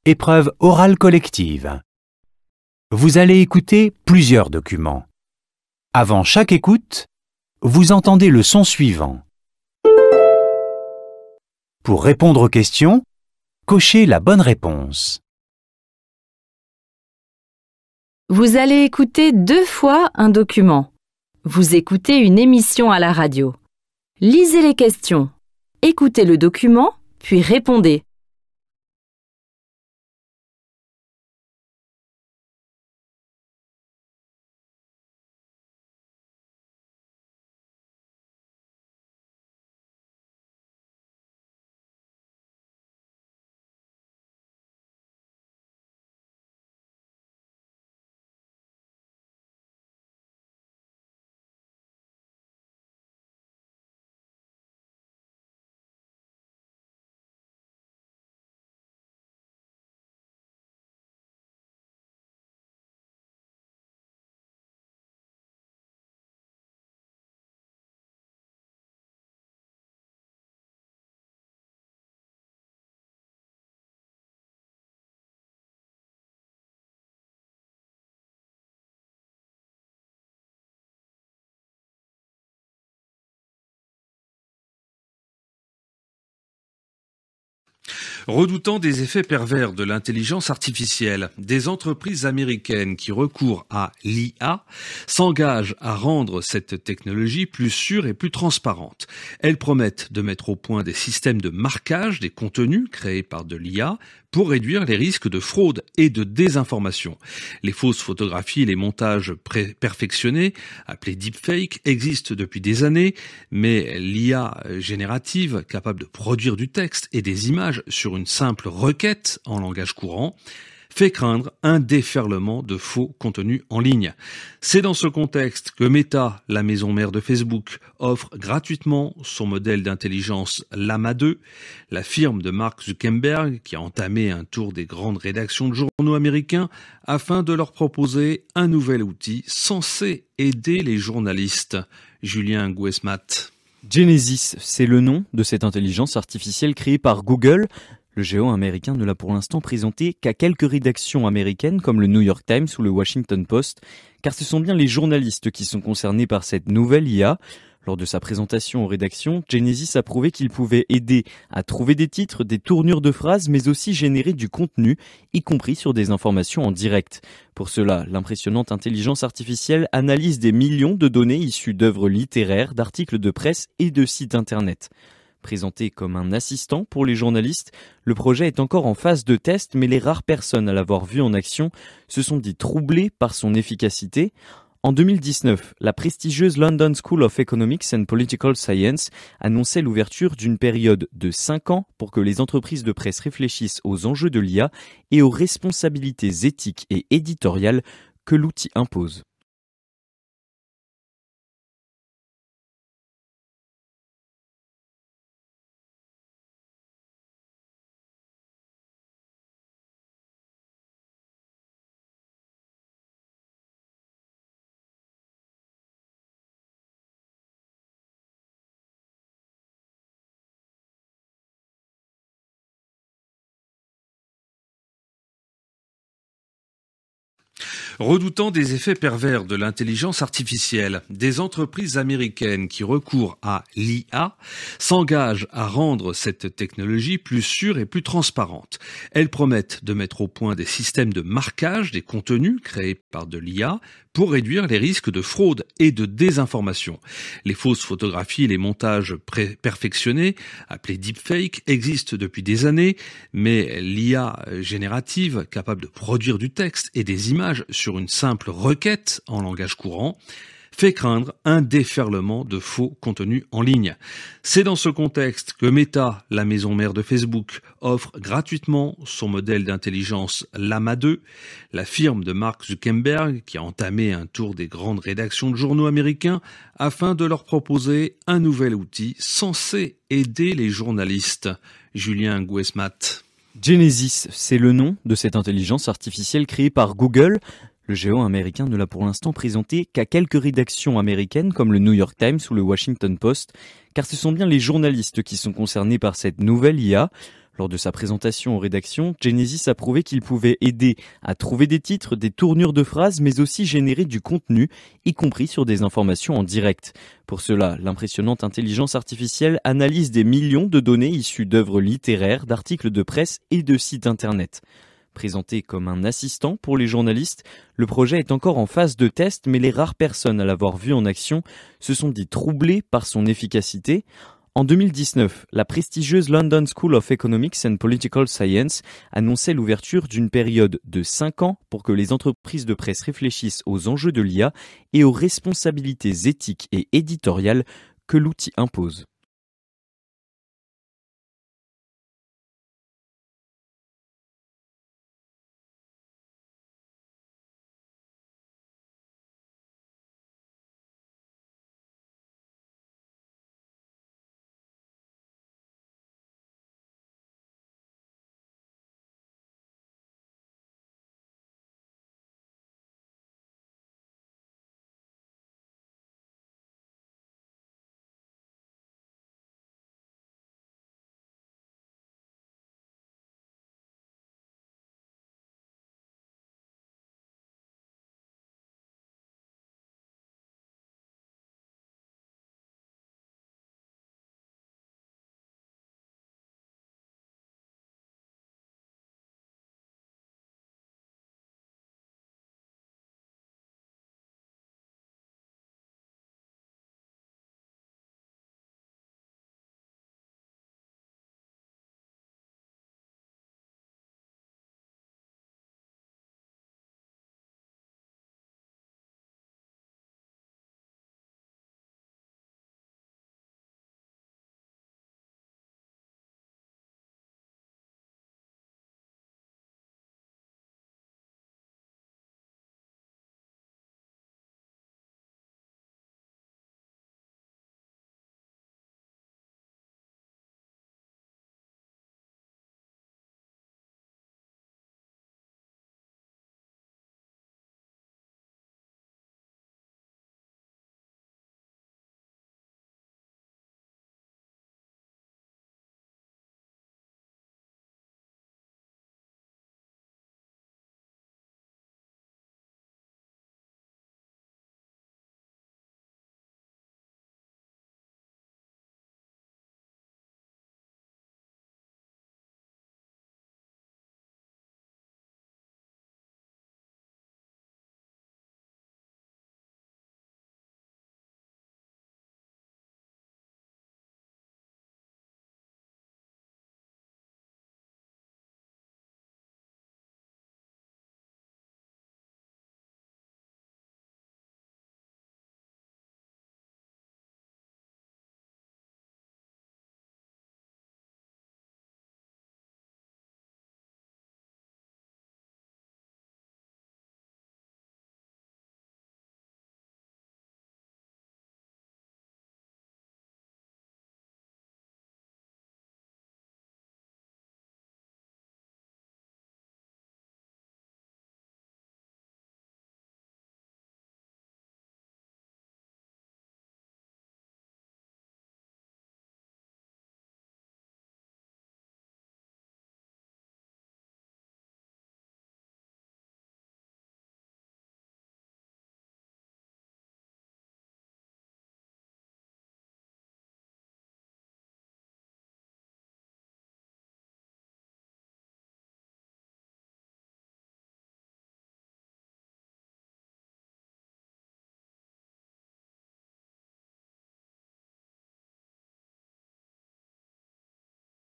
Épreuve orale collective. Vous allez écouter plusieurs documents. Avant chaque écoute, vous entendez le son suivant. Pour répondre aux questions, cochez la bonne réponse. Vous allez écouter 2 fois un document. Vous écoutez une émission à la radio. Lisez les questions. Écoutez le document, puis répondez. Redoutant des effets pervers de l'intelligence artificielle, des entreprises américaines qui recourent à l'IA s'engagent à rendre cette technologie plus sûre et plus transparente. Elles promettent de mettre au point des systèmes de marquage des contenus créés par de l'IA pour réduire les risques de fraude et de désinformation. Les fausses photographies et les montages perfectionnés, appelés deepfake, existent depuis des années, mais l'IA générative, capable de produire du texte et des images sur une simple requête en langage courant, fait craindre un déferlement de faux contenus en ligne. C'est dans ce contexte que Meta, la maison mère de Facebook, offre gratuitement son modèle d'intelligence Llama 2. La firme de Mark Zuckerberg, qui a entamé un tour des grandes rédactions de journaux américains afin de leur proposer un nouvel outil censé aider les journalistes. Julien Gouesmat. Genesis, c'est le nom de cette intelligence artificielle créée par Google. Le géant américain ne l'a pour l'instant présenté qu'à quelques rédactions américaines comme le New York Times ou le Washington Post, car ce sont bien les journalistes qui sont concernés par cette nouvelle IA. Lors de sa présentation aux rédactions, Genesis a prouvé qu'il pouvait aider à trouver des titres, des tournures de phrases, mais aussi générer du contenu, y compris sur des informations en direct. Pour cela, l'impressionnante intelligence artificielle analyse des millions de données issues d'œuvres littéraires, d'articles de presse et de sites internet. Présenté comme un assistant pour les journalistes, le projet est encore en phase de test, mais les rares personnes à l'avoir vu en action se sont dit troublées par son efficacité. En 2019, la prestigieuse London School of Economics and Political Science annonçait l'ouverture d'une période de 5 ans pour que les entreprises de presse réfléchissent aux enjeux de l'IA et aux responsabilités éthiques et éditoriales que l'outil impose. Redoutant des effets pervers de l'intelligence artificielle, des entreprises américaines qui recourent à l'IA s'engagent à rendre cette technologie plus sûre et plus transparente. Elles promettent de mettre au point des systèmes de marquage des contenus créés par de l'IA pour réduire les risques de fraude et de désinformation. Les fausses photographies et les montages perfectionnés, appelés deepfake, existent depuis des années, mais l'IA générative, capable de produire du texte et des images sur une simple requête en langage courant, fait craindre un déferlement de faux contenus en ligne. C'est dans ce contexte que Meta, la maison mère de Facebook, offre gratuitement son modèle d'intelligence Llama 2. La firme de Mark Zuckerberg, qui a entamé un tour des grandes rédactions de journaux américains afin de leur proposer un nouvel outil censé aider les journalistes. Julien Gouesmat. Genesis, c'est le nom de cette intelligence artificielle créée par Google. Le géant américain ne l'a pour l'instant présenté qu'à quelques rédactions américaines comme le New York Times ou le Washington Post, car ce sont bien les journalistes qui sont concernés par cette nouvelle IA. Lors de sa présentation aux rédactions, Genesis a prouvé qu'il pouvait aider à trouver des titres, des tournures de phrases, mais aussi générer du contenu, y compris sur des informations en direct. Pour cela, l'impressionnante intelligence artificielle analyse des millions de données issues d'œuvres littéraires, d'articles de presse et de sites internet. Présenté comme un assistant pour les journalistes, le projet est encore en phase de test, mais les rares personnes à l'avoir vu en action se sont dit troublées par son efficacité. En 2019, la prestigieuse London School of Economics and Political Science annonçait l'ouverture d'une période de 5 ans pour que les entreprises de presse réfléchissent aux enjeux de l'IA et aux responsabilités éthiques et éditoriales que l'outil impose.